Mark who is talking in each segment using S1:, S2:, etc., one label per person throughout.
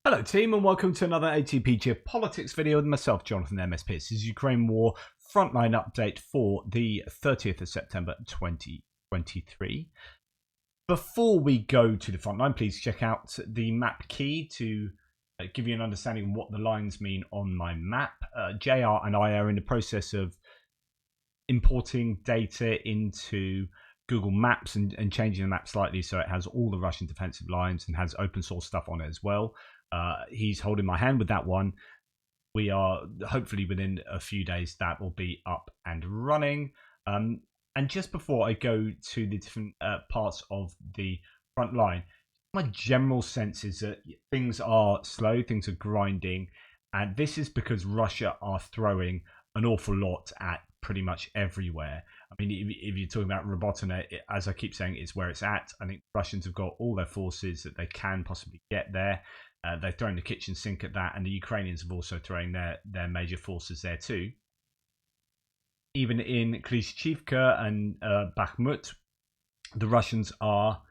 S1: Hello team and welcome to another ATP Geopolitics video with myself, Jonathan MSP. This is Ukraine War Frontline update for the 30th of September 2023. Before we go to the frontline, please check out the map key to give you an understanding of what the lines mean on my map. JR and I are in the process of importing data into Google Maps and changing the map slightly so it has all the Russian defensive lines and has open source stuff on it as well. He's holding my hand with that one. We are hopefully within a few days that will be up and running. And just before I go to the different parts of the front line, my general sense is that things are slow, things are grinding, and this is because Russia are throwing an awful lot at pretty much everywhere. I mean, if you're talking about Robotina, as I keep saying, it's where it's at. I think Russians have got all their forces that they can possibly get there. They've thrown the kitchen sink at that, and the Ukrainians have also thrown their major forces there too. Even in Klishchivka and Bakhmut, the Russians are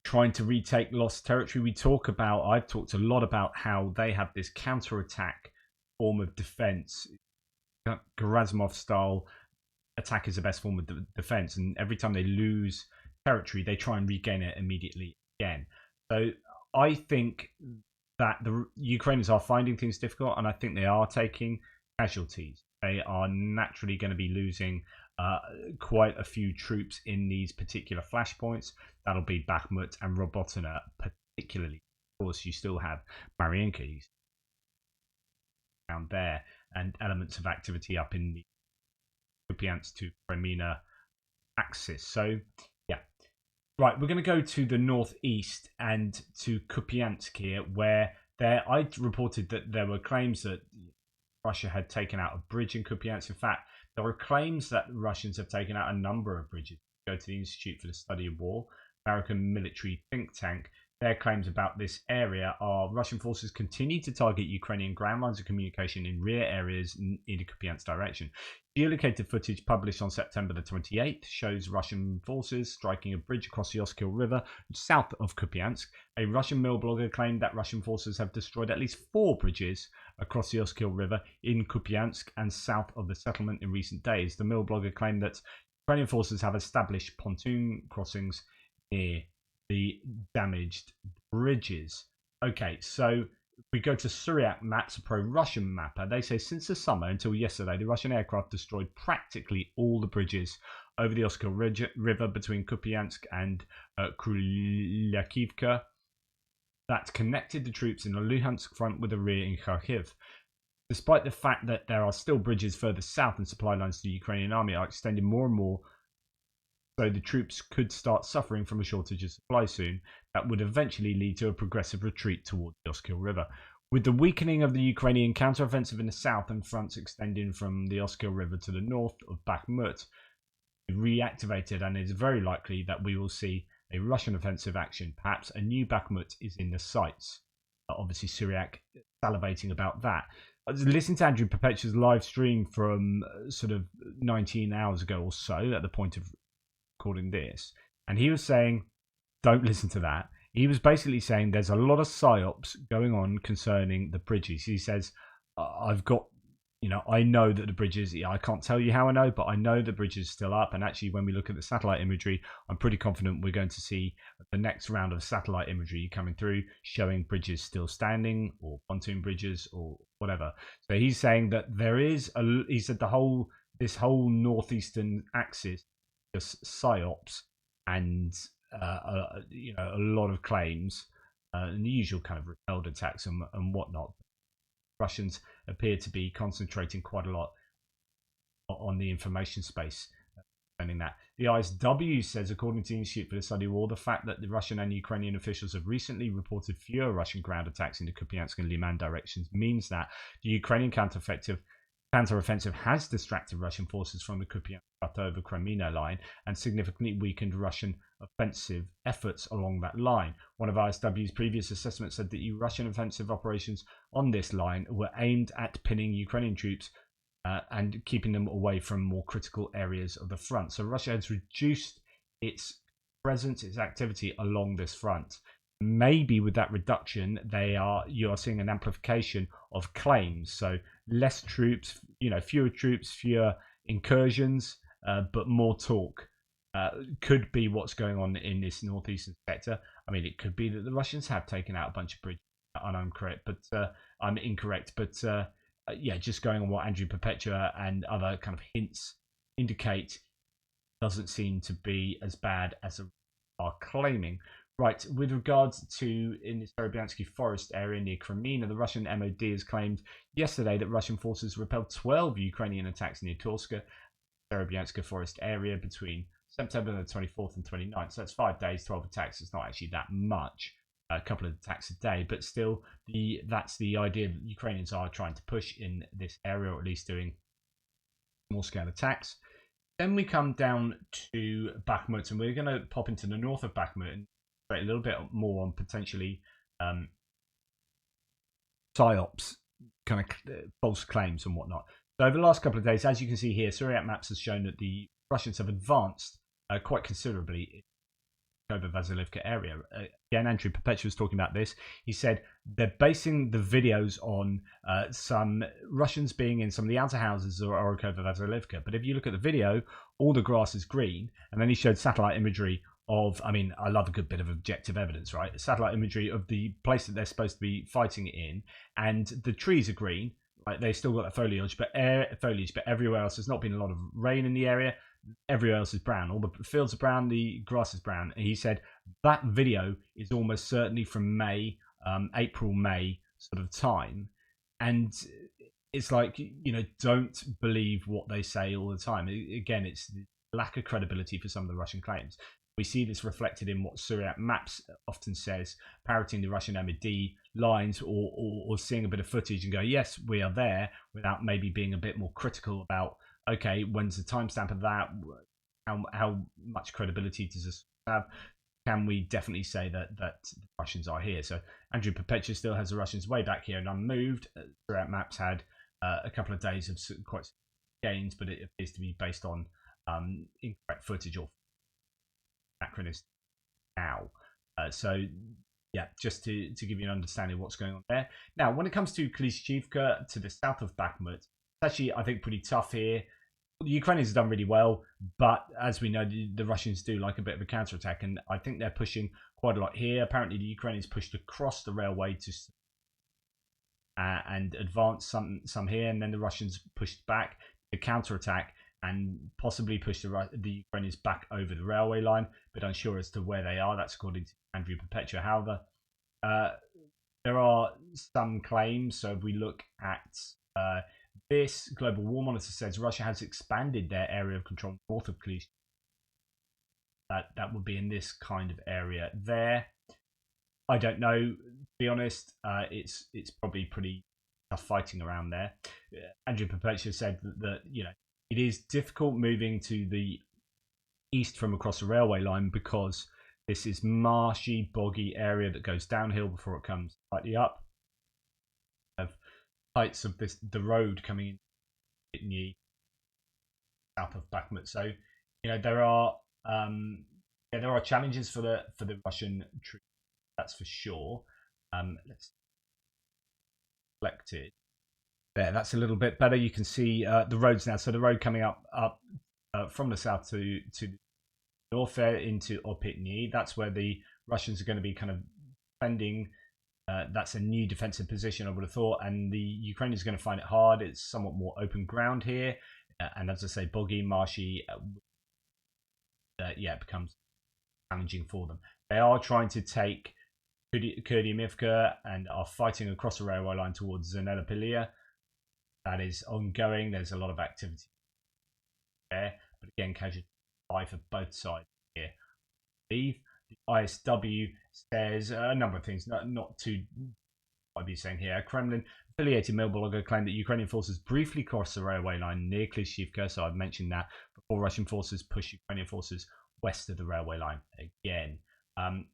S1: trying to retake lost territory. I've talked a lot about how they have this counter-attack form of defense. Gerasimov style attack is the best form of defense, and every time they lose territory, they try and regain it immediately again. So I think that the Ukrainians are finding things difficult, and I think they are taking casualties. They are naturally going to be losing quite a few troops in these particular flashpoints. That'll be Bakhmut and Robotina, particularly. Of course, you still have Mariinka down there, and elements of activity up in the Kupiansk to Crimea axis. So, yeah. Right, we're going to go to the northeast and to Kupiansk here, where I reported that there were claims that Russia had taken out a bridge in Kupiansk. In fact, there were claims that the Russians have taken out a number of bridges. Go to the Institute for the Study of War, American military think tank. Their claims about this area are Russian forces continue to target Ukrainian ground lines of communication in rear areas in the Kupiansk direction. Geolocated footage published on September the 28th shows Russian forces striking a bridge across the Oskil River south of Kupiansk. A Russian mill blogger claimed that Russian forces have destroyed at least 4 bridges across the Oskil River in Kupiansk and south of the settlement in recent days. The mill blogger claimed that Ukrainian forces have established pontoon crossings near the damaged bridges. Okay, so we go to Syriac Maps, a pro-Russian mapper. They say since the summer until yesterday, the Russian aircraft destroyed practically all the bridges over the Oskil River between Kupiansk and Kryakivka that connected the troops in the Luhansk front with the rear in Kharkiv. Despite the fact that there are still bridges further south and supply lines to the Ukrainian army are extending more and more, so the troops could start suffering from a shortage of supply soon, that would eventually lead to a progressive retreat towards the Oskil River. With the weakening of the Ukrainian counteroffensive in the south and fronts extending from the Oskil River to the north of Bakhmut reactivated, and it is very likely that we will see a Russian offensive action. Perhaps a new Bakhmut is in the sights. Obviously, Syriac salivating about that. I was listening to Andrew Perpetua's live stream from sort of 19 hours ago or so at the point of recording this, and he was saying don't listen to that. He was basically saying there's a lot of psyops going on concerning the bridges. He says I've got, I know that the bridges, I can't tell you how I know, but I know the bridge is still up, and actually when we look at the satellite imagery, I'm pretty confident we're going to see the next round of satellite imagery coming through showing bridges still standing, or pontoon bridges, or whatever. So he's saying that there is he said this whole northeastern axis, psyops, and a lot of claims, and the usual kind of repelled attacks and whatnot. Russians appear to be concentrating quite a lot on the information space concerning that. The ISW says, according to the Institute for the Study of War, the fact that the Russian and Ukrainian officials have recently reported fewer Russian ground attacks in the Kupiansk and Liman directions means that the Ukrainian counteroffensive has distracted Russian forces from the Kupiansk over Crimea line and significantly weakened Russian offensive efforts along that line. One of ISW's previous assessments said that Russian offensive operations on this line were aimed at pinning Ukrainian troops and keeping them away from more critical areas of the front. So Russia has reduced its presence, its activity along this front. maybe with that reduction, you are seeing an amplification of claims. So less troops, fewer troops, fewer incursions, but more talk. Could be what's going on in this northeastern sector. I mean, it could be that the Russians have taken out a bunch of bridges. And I'm correct, but I'm incorrect. But yeah, just going on what Andrew Perpetua and other kind of hints indicate, doesn't seem to be as bad as are claiming. Right, with regards to in the Serebyansky forest area near Crimea, the Russian MOD has claimed yesterday that Russian forces repelled 12 Ukrainian attacks near Torska, Serebyanska forest area between September the 24th and 29th. So that's 5 days, 12 attacks. It's not actually that much, a couple of attacks a day, but still, that's the idea that Ukrainians are trying to push in this area, or at least doing small scale attacks. Then we come down to Bakhmut, and we're going to pop into the north of Bakhmut and a little bit more on potentially psyops, kind of false claims and whatnot. So over the last couple of days, as you can see here, Syriac Maps has shown that the Russians have advanced quite considerably in the Vasilivka area. Again, Andrew Perpetua was talking about this. He said they're basing the videos on some Russians being in some of the outer houses of Orokova Vasilivka. But if you look at the video, all the grass is green. And then he showed satellite imagery of, I mean, I love a good bit of objective evidence, right? Satellite imagery of the place that they're supposed to be fighting in. And the trees are green. Right? They still got that foliage, but everywhere else there's not been a lot of rain in the area. Everywhere else is brown. All the fields are brown, the grass is brown. And he said that video is almost certainly from May, April, May sort of time. And it's like, don't believe what they say all the time. Again, it's the lack of credibility for some of the Russian claims. We see this reflected in what Syriac Maps often says, parroting the Russian MOD lines or seeing a bit of footage and go, yes, we are there, without maybe being a bit more critical about, okay, when's the timestamp of that? How much credibility does this have? Can we definitely say that the Russians are here? So Andrew Perpetua still has the Russians way back here and unmoved. Syriac Maps had a couple of days of quite gains, but it appears to be based on incorrect footage or anachronistic now. So yeah, just to give you an understanding of what's going on there. Now, when it comes to Klishchivka to the south of Bakhmut, it's actually, I think, pretty tough here. The Ukrainians have done really well, but as we know, the Russians do like a bit of a counterattack, and I think they're pushing quite a lot here. Apparently, the Ukrainians pushed across the railway to and advanced some here, and then the Russians pushed back to counterattack and possibly push the Ukrainians back over the railway line, but unsure as to where they are. That's according to Andrew Perpetua. However, there are some claims. So if we look at this, Global War Monitor says Russia has expanded their area of control north of Klishchiv. That would be in this kind of area there. I don't know, to be honest. It's probably pretty tough fighting around there. Andrew Perpetua said that it is difficult moving to the east from across the railway line because this is marshy, boggy area that goes downhill before it comes slightly up. Of heights of the road coming in south of Bakhmut. So there are challenges for the Russian troops. That's for sure. Let's select it. There, that's a little bit better. You can see the roads now. So the road coming up from the south to the north there into Opitny. That's where the Russians are going to be kind of defending. That's a new defensive position, I would have thought. And the Ukrainians are going to find it hard. It's somewhat more open ground here. And as I say, boggy, marshy. It becomes challenging for them. They are trying to take Kurdyivka and are fighting across the railway line towards Zenelopilia. That is ongoing. There's a lot of activity there, but again, casualty for both sides here. The ISW says a number of things, not too. I'd be saying here. A Kremlin-affiliated mail blogger claimed that Ukrainian forces briefly crossed the railway line near Klishchivka. So I've mentioned that before Russian forces push Ukrainian forces west of the railway line again,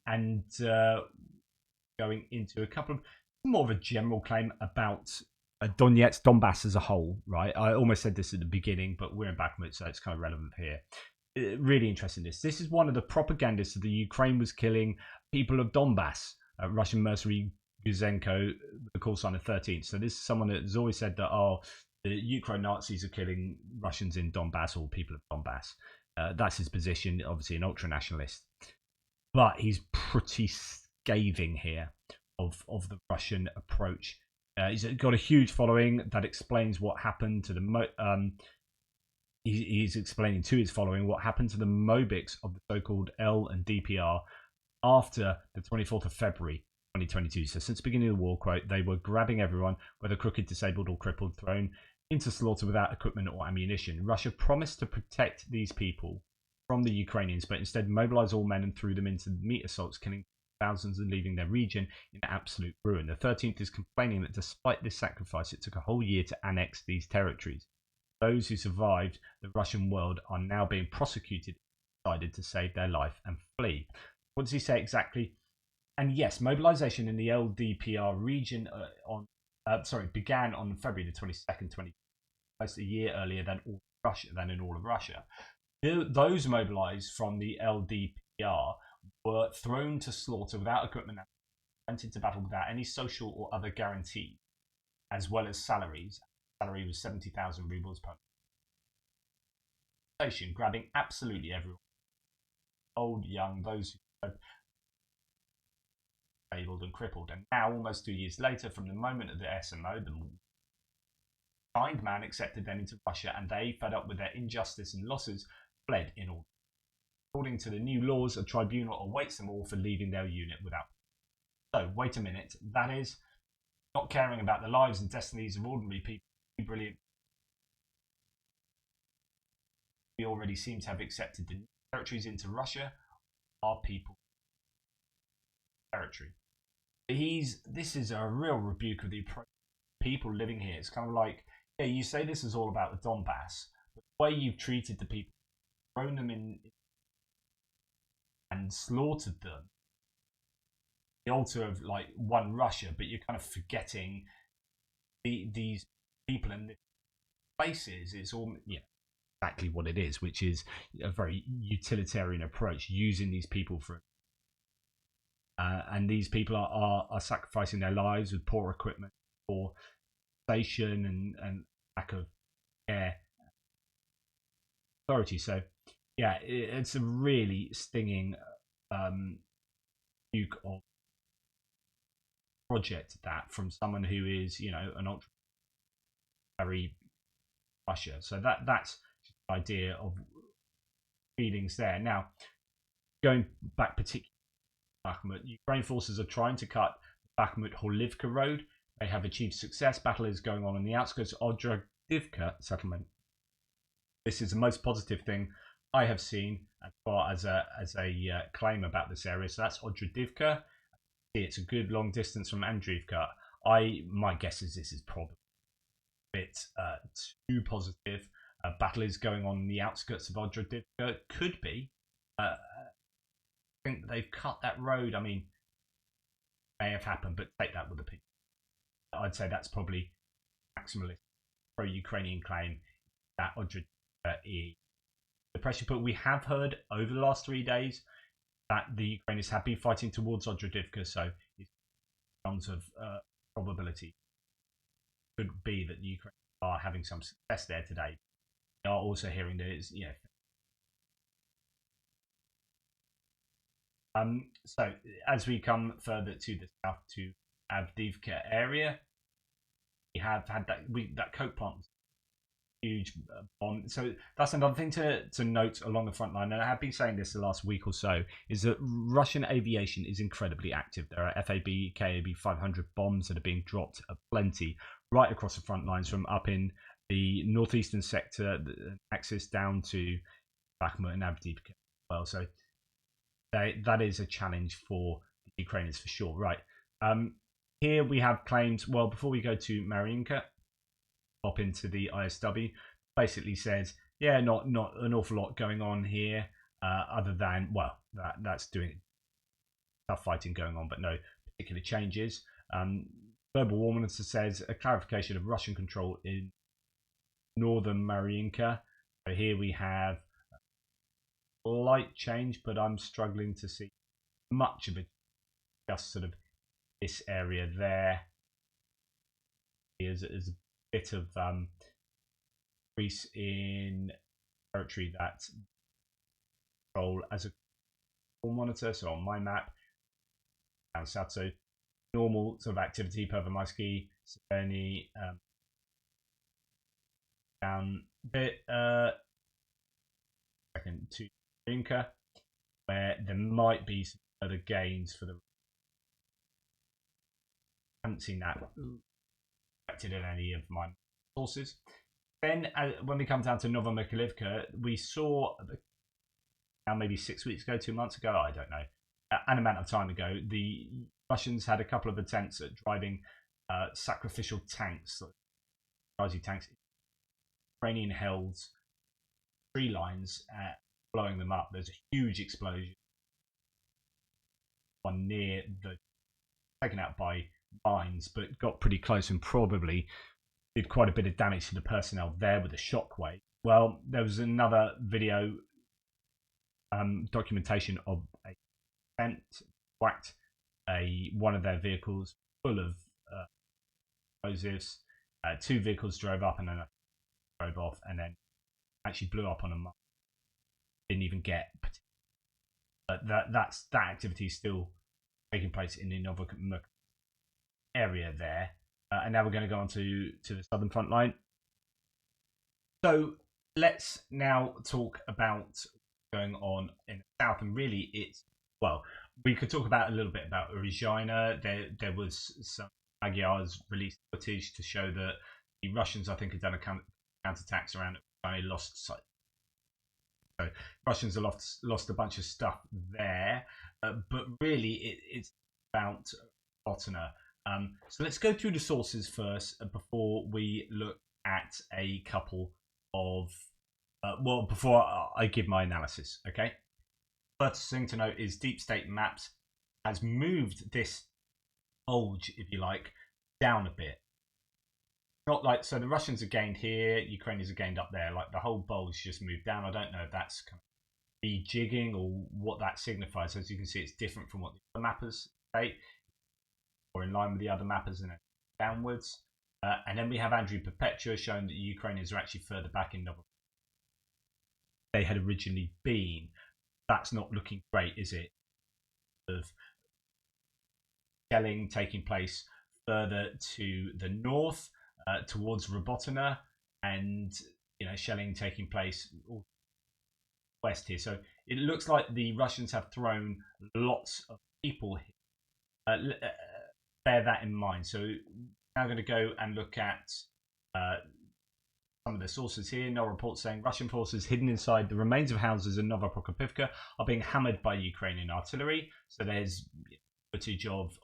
S1: and going into a couple of more of a general claim about Donetsk, Donbass as a whole, right? I almost said this at the beginning, but we're in Bakhmut, so it's kind of relevant here. really interesting. This is one of the propagandists of the Ukraine was killing people of Donbass. Russian mercenary Guzenko, the call sign of 13th. So this is someone that has always said that the Ukraine Nazis are killing Russians in Donbass or people of Donbass. That's his position. Obviously, an ultra nationalist, but he's pretty scathing here of the Russian approach. He's got a huge following that explains what happened to the he's explaining to his following what happened to the Mobics of the so-called L and DPR after the 24th of February 2022. So since the beginning of the war, quote, they were grabbing everyone, whether crooked, disabled or crippled, thrown into slaughter without equipment or ammunition. Russia promised to protect these people from the Ukrainians, but instead mobilized all men and threw them into meat assaults, killing thousands and leaving their region in absolute ruin. The 13th is complaining that despite this sacrifice, it took a whole year to annex these territories. Those who survived the Russian world are now being prosecuted, decided to save their life and flee. What does he say exactly? And yes, mobilization in the LDPR region began on February the 22nd, almost a year earlier than in all of Russia. Those mobilized from the LDPR were thrown to slaughter without equipment and went into battle without any social or other guarantee, as well as salaries. Salary was 70,000 rubles per station, grabbing absolutely everyone, old, young, those who were disabled and crippled. And now, almost 2 years later, from the moment of the SMO, the kind man accepted them into Russia, and they, fed up with their injustice and losses, fled in order. According to the new laws, a tribunal awaits them all for leaving their unit without. So, wait a minute, that is not caring about the lives and destinies of ordinary people. Brilliant. We already seem to have accepted the territories into Russia. Our people territory. This is a real rebuke of the approach of people living here. It's kind of like, yeah, you say this is all about the Donbass, but the way you've treated the people, thrown them in and slaughtered them, the altar of like one Russia, but you're kind of forgetting these people and the places. It's all exactly what it is, which is a very utilitarian approach, using these people for and these people are sacrificing their lives with poor equipment, poor station and lack of care authority. So yeah, it's a really stinging rebuke of project that from someone who is an ultra very Russia. So that's the idea of feelings there. Now, going back particularly to Bakhmut, Ukraine forces are trying to cut the Bakhmut-Horlivka road. They have achieved success. Battle is going on the outskirts of Odradivka settlement. This is the most positive thing I have seen as far as a claim about this area. So that's Odradivka. It's a good long distance from Andriivka. My guess is this is probably a bit too positive. Battle is going on the outskirts of Odradivka. Could be. I think they've cut that road. I mean, may have happened, but take that with a pinch. I'd say that's probably maximalist pro-Ukrainian claim that Odradivka is the pressure. But we have heard over the last 3 days that the Ukrainians have been fighting towards Odradivka, so in terms of probability, could be that the Ukrainians are having some success there today. We are also hearing that it's so as we come further to the south to Avdiivka area, we have had that coke plant, huge bomb. So that's another thing to note along the front line, and I have been saying this the last week or so, is that Russian aviation is incredibly active. There are FAB, KAB 500 bombs that are being dropped plenty right across the front lines, from up in the northeastern sector, the axis, down to Bakhmut and Avdiivka as well. So that is a challenge for the Ukrainians for sure. Right. Here we have claims. Well, before we go to Mariinka, pop into the ISW, basically says, yeah, not an awful lot going on here, other than, well, that's doing tough fighting going on, but no particular changes. Global War Minister says a clarification of Russian control in northern Mariinka. So here we have slight change, but I'm struggling to see much of it. Just sort of this area there is a bit of increase in territory that control as a monitor. So on my map, down south, so normal sort of activity, Pervomaiski, Severny, down a bit, second to Rinka, where there might be some further gains for the. I haven't seen that reflected in any of my sources. Then, when we come down to Novomykhailivka, we saw now maybe 6 weeks ago, 2 months ago, I don't know, an amount of time ago, the Russians had a couple of attempts at driving sacrificial tanks, tanks, Ukrainian held tree lines, blowing them up. There's a huge explosion, one near the taken out by mines, but got pretty close and probably did quite a bit of damage to the personnel there with a shockwave. Well, there was another video documentation of a attempt whacked one of their vehicles full of explosives. 2 vehicles drove up and then drove off, and then actually blew up on a mine. Didn't even get. But that activity is still taking place in the Novomykhailivka area there. And now we're going to go on to the southern front line. So let's now talk about what's going on in the south. And really, we could talk about a little bit about Rizhina. There was some Magyars released footage to show that the Russians, I think, had done a counterattacks around it. I lost sight. So Russians have lost a bunch of stuff there, but really it's about Botana. So let's go through the sources first before we look at a couple of before I give my analysis. Okay. First thing to note is Deep State Maps has moved this bulge, if you like, down a bit. Not like, so the Russians have gained here, Ukrainians have gained up there. Like the whole bulge just moved down. I don't know if that's kind of rejigging or what that signifies. As you can see, it's different from what the other mappers say, or in line with the other mappers, and then downwards. And then we have Andrew Perpetua showing that the Ukrainians are actually further back in November. They had originally been. That's not looking great, is it? Of shelling taking place further to the north. Towards Robotina, and shelling taking place west here. So it looks like the Russians have thrown lots of people here. Bear that in mind. So now I'm going to go and look at some of the sources here. No report saying Russian forces hidden inside the remains of houses in Novoprokopivka are being hammered by Ukrainian artillery. So there's footage of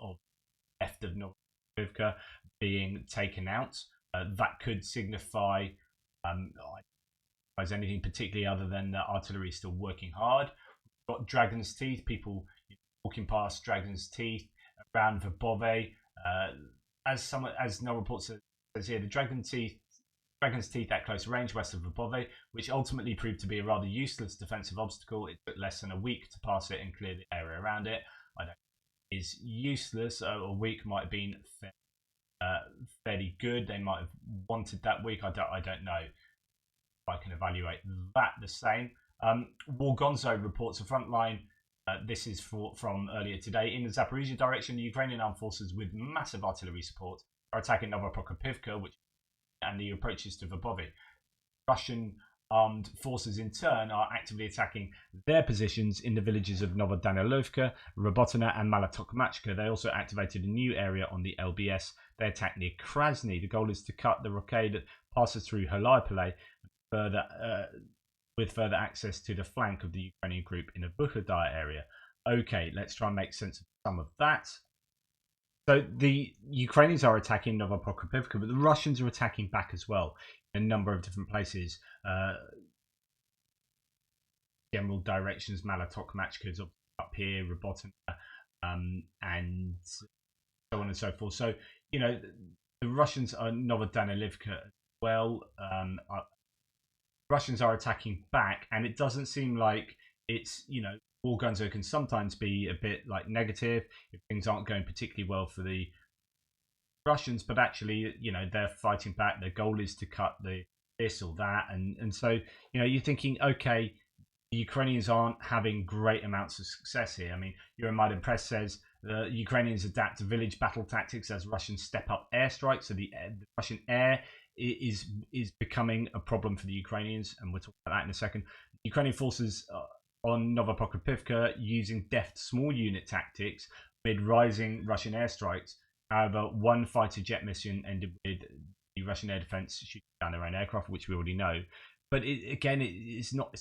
S1: left of Novoprokopivka being taken out. That could signify anything particularly other than the artillery is still working hard. We've got Dragon's Teeth, people walking past Dragon's Teeth around Verbove. As no report says here, the Dragon's Teeth at close range west of Verbove, which ultimately proved to be a rather useless defensive obstacle. It took less than a week to pass it and clear the area around it. I don't know, is useless. A week might have been fairly good. They might have wanted that week. I don't know if I can evaluate that the same. Wargonzo reports a frontline. This is from earlier today. In the Zaporizhia direction, the Ukrainian armed forces with massive artillery support are attacking Novoprokopivka, and the approaches to Verbove. Russian armed forces in turn are actively attacking their positions in the villages of Novodanilovka, Robotina and Malotokmachka. They also activated a new area on the LBS. They attack near Krasny. The goal is to cut the rockade that passes through Holaypole with further access to the flank of the Ukrainian group in the Bukhadar area. Okay, let's try and make sense of some of that. So the Ukrainians are attacking Novoprokopivka, but the Russians are attacking back as well in a number of different places. General directions, Malotokmachka is up here, Robotina, and so on and so forth. So, the Russians are Novodanilivka as well. Russians are attacking back, and it doesn't seem like It's, war gunzo can sometimes be a bit like negative if things aren't going particularly well for the Russians, but actually, they're fighting back. Their goal is to cut the this or that, and so you're thinking, okay, the Ukrainians aren't having great amounts of success here. I mean, Euromaidan Press says the Ukrainians adapt to village battle tactics as Russians step up airstrikes. So the Russian air is becoming a problem for the Ukrainians, and we'll talk about that in a second. Ukrainian forces on Novopokrovka using deft small unit tactics amid rising Russian airstrikes. However, one fighter jet mission ended with the Russian air defense shooting down their own aircraft, which we already know. But it's not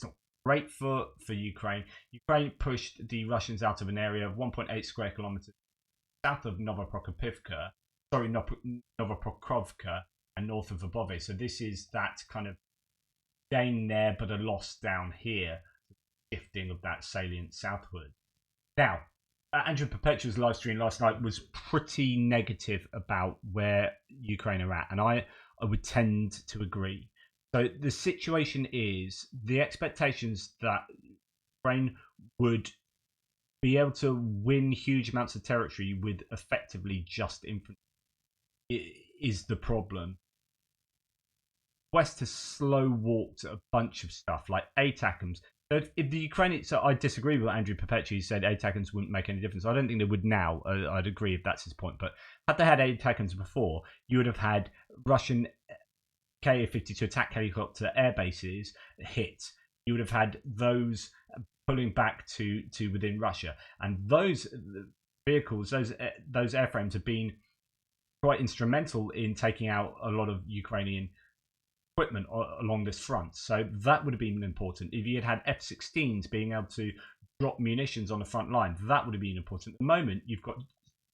S1: great for Ukraine. Ukraine pushed the Russians out of an area of 1.8 square kilometers south of Novopokrovka, and north of Lvov. So this is that kind of gain there, but a loss down here, shifting of that salient southward. Now, Andrew Perpetual's live stream last night was pretty negative about where Ukraine are at, and I would tend to agree. So the situation is the expectations that Ukraine would be able to win huge amounts of territory with effectively just infantry is the problem. West has slow walked a bunch of stuff like ATACMS. If the Ukrainians, so I disagree with Andrew Perpetua. He said ATACMS wouldn't make any difference. I don't think they would now. I'd agree if that's his point. But had they had ATACMS before, you would have had Russian Ka-52 attack helicopter air bases hit. You would have had those pulling back to within Russia, and those vehicles, those airframes have been quite instrumental in taking out a lot of Ukrainian equipment along this front. So that would have been important. If you had had F-16s being able to drop munitions on the front line, that would have been important. At the moment, you've got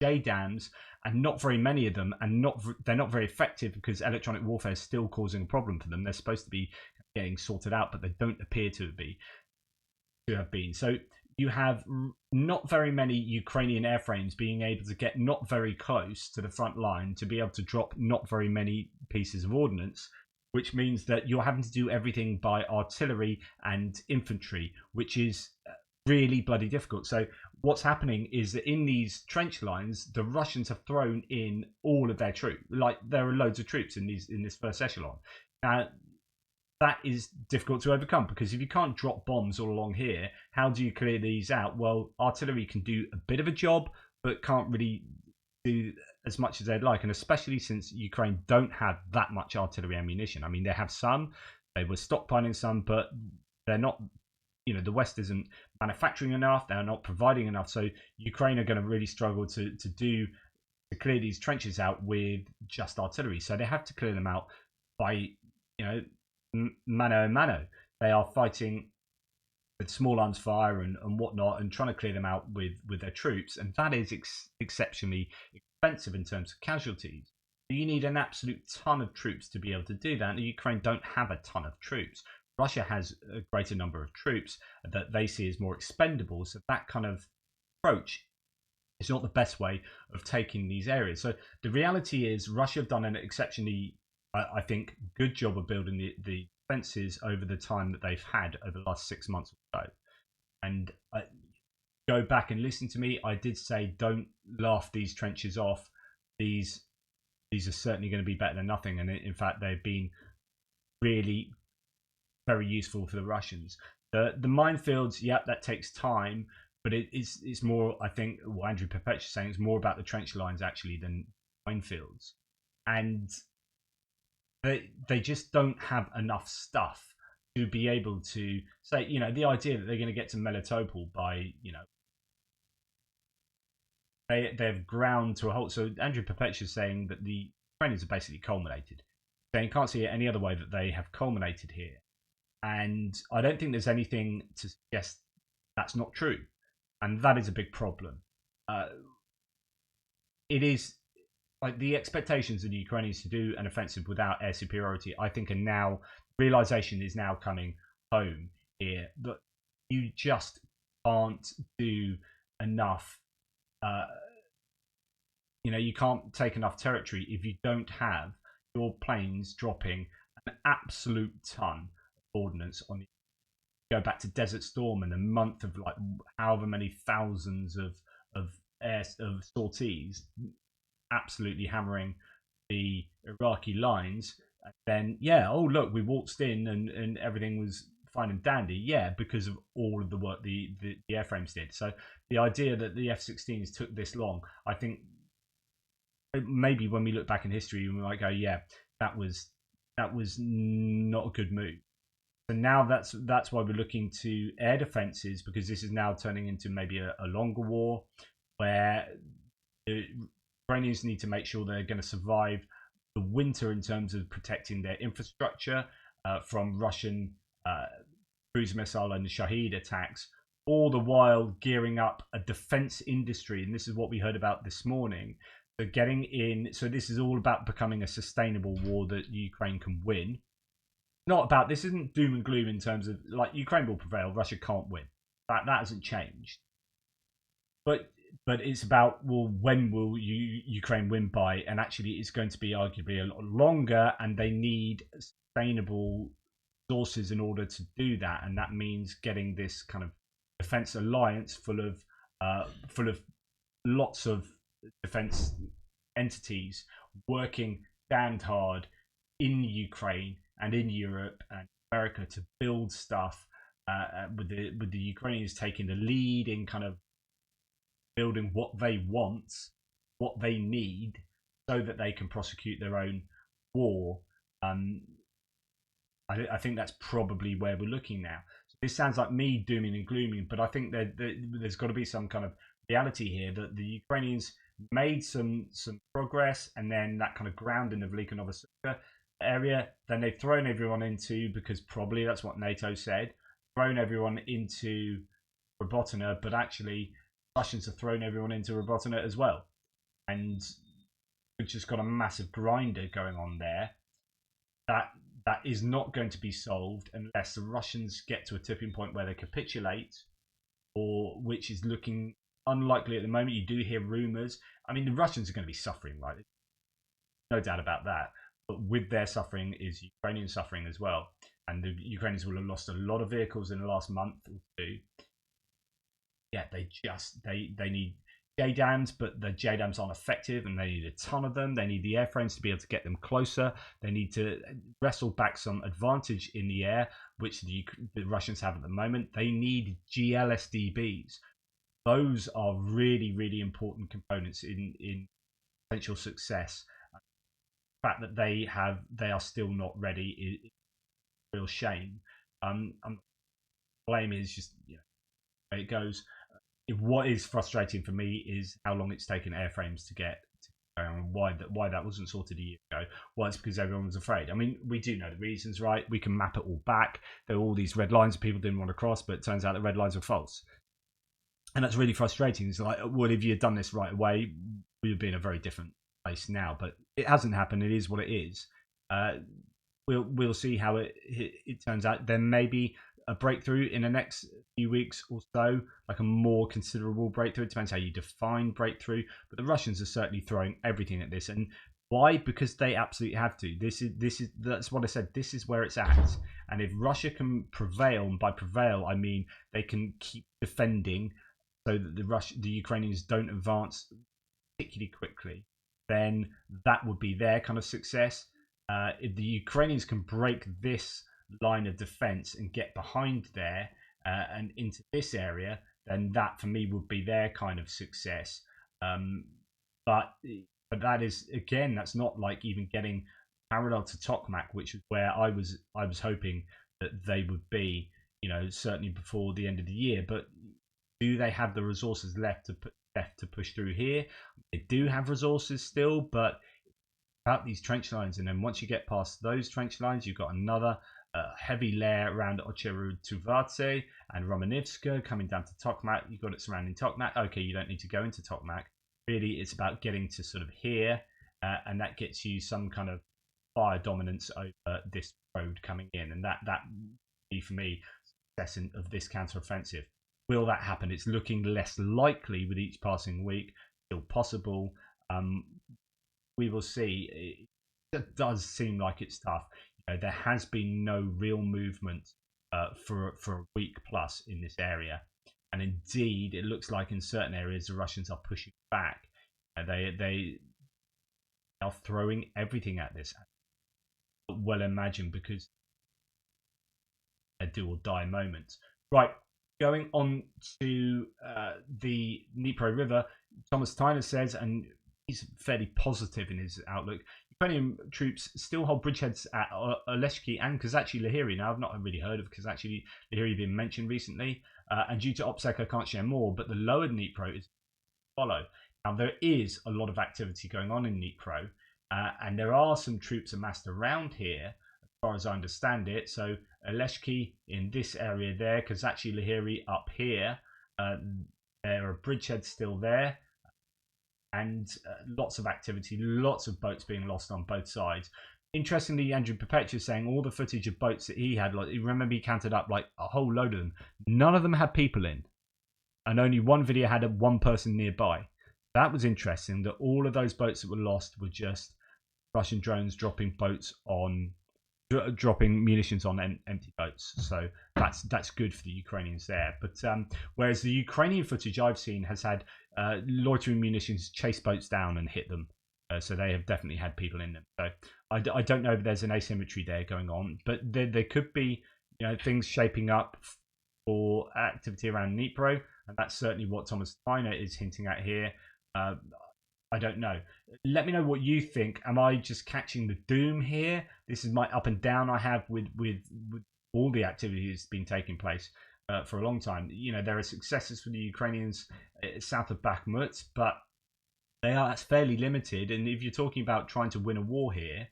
S1: JDAMs and not very many of them, and they're not very effective because electronic warfare is still causing a problem for them. They're supposed to be getting sorted out, but they don't appear to have been. So you have not very many Ukrainian airframes being able to get not very close to the front line to be able to drop not very many pieces of ordnance, which means that you're having to do everything by artillery and infantry, which is really bloody difficult. So what's happening is that in these trench lines, the Russians have thrown in all of their troops. Like, there are loads of troops in this first echelon. Now, that is difficult to overcome, because if you can't drop bombs all along here, how do you clear these out? Well, artillery can do a bit of a job, but can't really do as much as they'd like, and especially since Ukraine don't have that much artillery ammunition. I mean, they have some, they were stockpiling some, but they're not, the West isn't manufacturing enough, they're not providing enough, so Ukraine are going to really struggle to clear these trenches out with just artillery. So they have to clear them out by, mano a mano. They are fighting with small arms fire and whatnot, and trying to clear them out with their troops, and that is exceptionally expensive in terms of casualties. You need an absolute ton of troops to be able to do that, and Ukraine don't have a ton of troops. Russia has a greater number of troops that they see as more expendable, so that kind of approach is not the best way of taking these areas. So the reality is Russia have done an exceptionally, I think, good job of building the defences over the time that they've had over the last 6 months or so. And go back and listen to me. I did say don't laugh these trenches off. These are certainly going to be better than nothing. And in fact, they've been really very useful for the Russians. The minefields, that takes time, but it's more, I think, what Andrew Perpetua is saying, it's more about the trench lines actually than minefields. And they just don't have enough stuff to be able to say, the idea that they're going to get to Melitopol by, they've ground to a halt. So Andrew Perpetua is saying that the Ukrainians are basically culminated. So you can't see it any other way that they have culminated here. And I don't think there's anything to suggest that's not true. And that is a big problem. It is like the expectations of the Ukrainians to do an offensive without air superiority, I think, realization is now coming home here, that you just can't do enough. You can't take enough territory if you don't have your planes dropping an absolute ton of ordnance on the go back to Desert Storm and a month of like however many thousands of sorties absolutely hammering the Iraqi lines, then yeah, oh look, we waltzed in and everything was fine and dandy. Yeah, because of all of the work the airframes did. So the idea that the F-16s took this long, I think maybe when we look back in history, we might go, yeah, that was not a good move. So now that's why we're looking to air defenses, because this is now turning into maybe a longer war where the Ukrainians need to make sure they're going to survive the winter in terms of protecting their infrastructure from Russian cruise missile and Shahed attacks, all the while gearing up a defense industry. And this is what we heard about this morning. So getting in, so this is all about becoming a sustainable war that Ukraine can win. Not about, this isn't doom and gloom in terms of like Ukraine will prevail, Russia can't win. That hasn't changed. But it's about, well, when will Ukraine win by? And actually, it's going to be arguably a lot longer, and they need sustainable resources in order to do that. And that means getting this kind of defense alliance full of lots of defense entities working damned hard in Ukraine and in Europe and America to build stuff. With the Ukrainians taking the lead in kind of building what they want, what they need, so that they can prosecute their own war. I think that's probably where we're looking now. So this sounds like me dooming and glooming, but I think there's got to be some kind of reality here that the Ukrainians made some progress, and then that kind of grounding of Velika Novosibirsk area, then they've thrown everyone into, because probably that's what NATO said, thrown everyone into Robotina, but actually Russians have thrown everyone into Robotina as well, and we've just got a massive grinder going on there. That is not going to be solved unless the Russians get to a tipping point where they capitulate, or which is looking unlikely at the moment. You do hear rumours. I mean, the Russians are going to be suffering, right? No doubt about that. But with their suffering is Ukrainian suffering as well. And the Ukrainians will have lost a lot of vehicles in the last month or two. Yeah, they need JDAMs, but the JDAMs aren't effective, and they need a ton of them. They need the airframes to be able to get them closer. They need to wrestle back some advantage in the air, which the Russians have at the moment. They need GLSDBs. Those are really, really important components in potential success. The fact that they are still not ready is a real shame. Blame is just, you know, where it goes. What is frustrating for me is how long it's taken airframes to get and why that wasn't sorted a year ago. Well, it's because everyone was afraid. I mean, we do know the reasons, right? We can map it all back. There were all these red lines that people didn't want to cross, but it turns out the red lines were false. And that's really frustrating. It's like, well, if you had done this right away, we would be in a very different place now. But it hasn't happened. It is what it is. We'll see how it turns out. There may be a breakthrough in the next few weeks or so, like a more considerable breakthrough. It depends how you define breakthrough. But the Russians are certainly throwing everything at this. And why? Because they absolutely have to. That's what I said. This is where it's at. And if Russia can prevail, and by prevail I mean they can keep defending, so that the Ukrainians don't advance particularly quickly, then that would be their kind of success. If the Ukrainians can break this line of defense and get behind there and into this area, then that for me would be their kind of success. But that is, again, that's not like even getting parallel to Tokmak, which is where I was hoping that they would be, you know, certainly before the end of the year. But do they have the resources left to push through here? They do have resources still, but about these trench lines, and then once you get past those trench lines, you've got another heavy layer around Ocheru-Tuvatse and Romanivska coming down to Tokmak. You've got it surrounding Tokmak. Okay, you don't need to go into Tokmak. Really, it's about getting to sort of here, and that gets you some kind of fire dominance over this road coming in, and that be for me success of this counteroffensive. Will that happen? It's looking less likely with each passing week. Still possible. We will see. It does seem like it's tough. You know, there has been no real movement for a week plus in this area. And indeed, it looks like in certain areas the Russians are pushing back. They are throwing everything at this. Well, imagine, because a do or die moment. Right, going on to the Dnipro River, Thomas Tyner says, and he's fairly positive in his outlook, Ukrainian troops still hold bridgeheads at Oleshki and Kozachi Lahiri. Now, I've not really heard of Kozachi Lahiri being mentioned recently, and due to OPSEC, I can't share more, but the lower Dnipro is follow. Now, there is a lot of activity going on in Dnipro, and there are some troops amassed around here, as far as I understand it. So, Oleshki in this area there, Kozachi Lahiri up here. There are bridgeheads still there, and lots of activity, lots of boats being lost on both sides. Interestingly, Andrew Perpetua saying all the footage of boats that he had, like, remember he counted up like a whole load of them. None of them had people in, and only one video had one person nearby. That was interesting, that all of those boats that were lost were just Russian drones dropping munitions on empty boats. So that's good for the Ukrainians there. But whereas the Ukrainian footage I've seen has had loitering munitions chase boats down and hit them. So they have definitely had people in them. So I don't know if there's an asymmetry there going on, but there could be, things shaping up for activity around Dnipro, and that's certainly what Thomas Tyner is hinting at here. I don't know. Let me know what you think. Am I just catching the doom here? This is my up and down I have with all the activity that's been taking place for a long time. There are successes for the Ukrainians south of Bakhmut, but they are fairly limited. And if you're talking about trying to win a war here,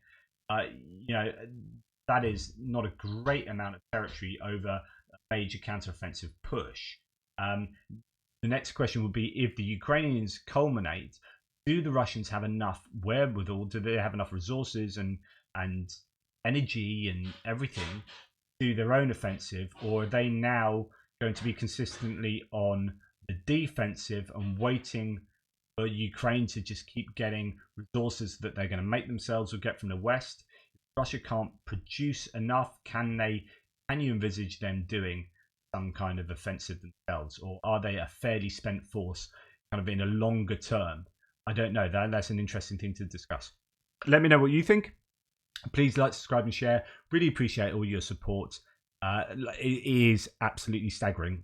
S1: that is not a great amount of territory over a major counteroffensive push. The next question would be, if the Ukrainians culminate, do the Russians have enough wherewithal? Do they have enough resources and energy and everything to do their own offensive? Or are they now going to be consistently on the defensive and waiting for Ukraine to just keep getting resources that they're going to make themselves or get from the West? If Russia can't produce enough, can you envisage them doing some kind of offensive themselves, or are they a fairly spent force kind of in a longer term? I don't know. That's an interesting thing to discuss. Let me know what you think. Please like, subscribe and share. Really appreciate all your support. It is absolutely staggering.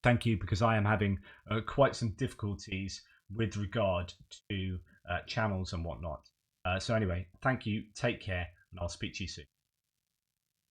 S1: Thank you, because I am having quite some difficulties with regard to channels and whatnot. So anyway, thank you, take care, and I'll speak to you soon.